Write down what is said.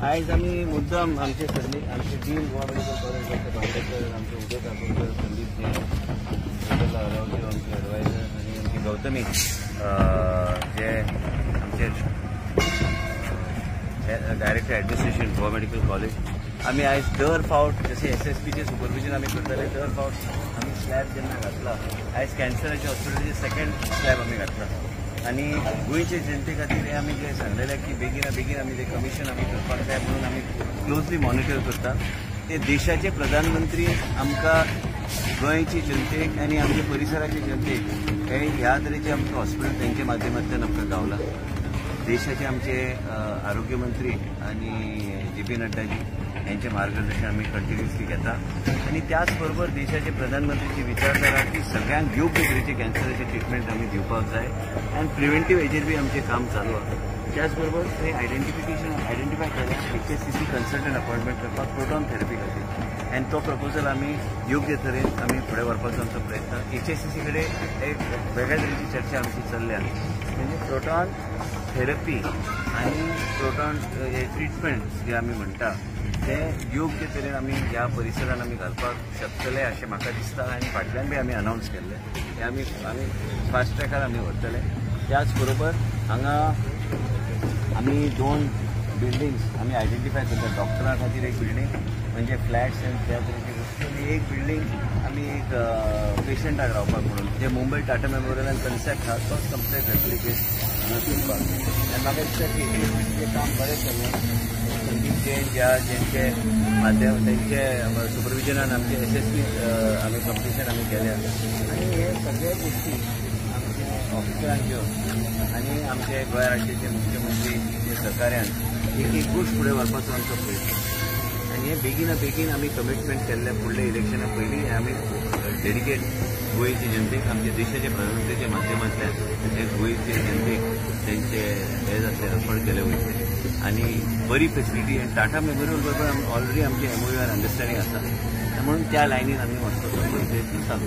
आज आम्ही मुद्दाम आमचे team Goa medical college Bandekar आमचे उदय काकोडकर संदीप जैन अरावदेव आमचे एडवायझर आणि आमची गौतमी जे आमचे director administration Goa medical college आम्ही आज दर फावट जसे SSPचे सुपरविजन आम्ही करतले दर फावट आम्ही स्लॅब जेन्ना घातला आज कॅन्सराच्या हॉस्पिटलाचे सेकंड स्लॅब आम्ही घातला आणि गोयचे जनते खातीर आमी जे सांगलेले की बेगीन आमी जे कमिशन आमी करपाक जाय म्हणून आमी क्लोजली मॉनिटर करता ते देशाचे प्रधानमंत्री आमकां गोंयची जनतेक आनी आमच्या परिसराच्या जनतेक हे ह्या तरेचे आमकां हॉस्पिटल तेंच्या माध्यमांतल्यान आमकां गावला देशाचे आमचे आरोग्य मंत्री आणि JP नड्डाजी यांचे मार्गदर्शन आम्ही कंटिन्युअसली घेता आणि त्याचबरोबर देशाचे प्रधानमंत्रीची विचारधारा की सगळ्यांक योग्य तरेचे कॅन्सराचे ट्रिटमेंट आम्ही दिवपाक जाय आणि प्रिव्हेंटिव्ह हेजेर बी आमचे काम चालू आहे त्याचबरोबर ते आयडेंटिफाय केल्या HSCC कन्सल्टंट अपॉइंटमेंट करपाक प्रोटॉन थेरपी खातीर आणि तो प्रपोजल आम्ही योग्य तरेन आम्ही फुडें व्हरपाचो आमचो प्रयत्न HSCC कडेन एक वेगळ्या तरेची चर्चा आमची चल्ल्या म्हणजे प्रोटॉन थेरपी आणि प्रोटॉन ट्रिटमेंट जे आम्ही म्हणटा ते योग्य तरेन आमी ह्या परिसरात आमी घालपाक शकतले अशें म्हाका दिसता आनी फाटल्यान बी आमी अनावन्स केल्ले ते आमी फास्ट ट्रॅकार आमी व्हरतले त्याच बरोबर हांगा आमी 2 बिल्डिंग्स आमी आयडेंटिफाय करता डॉक्टरां खातीर एक बिल्डींग म्हणजे फ्लॅट्स आनी त्या तरेची वस्तू आनी एक बिल्डींग आमी एक पेशंटाक रावपाक म्हणून जे मुंबय टाटा मेमोरियल कन्सेप्ट आहा तोच कंप्लीट रेप्लिकेट हांगा करपाक आनी म्हाका दिसता की हे काम बरें केलें संदीप जैन जेंचे माध्यम तेंचे सुपरविजनान आमचे SSP आमी कंप्लिशन आमी केल्या आनी हे सगळे गोष्टी आमचे ऑफिसरांक घेवन आनी आमचे गोंय राज्याचे मुख्यमंत्री जे सहकार्यान एक गोश्ट फुडें व्हरपाचो आमचो प्रयत्न आनी हे बेगीन आमी कमिटमेंट केल्ले फुडले इलेक्शना पयलीं आमी डेडिकेट गोंयचे जनतेक आमच्या देशाचे प्रधानमंत्रीच्या माध्यमांतल्यान हे गोंयचे जनतेक तेंचे हे जातले अर्पण केले वयतले आणि बरी फेसिलिटी आणि टाटा मेमोरियल बरोबर ऑलरेडी आमचे MOU अंडरस्टँडिंग आसा म्हणून त्या लायनीन आमी वचपाचो प्रयत्न चालू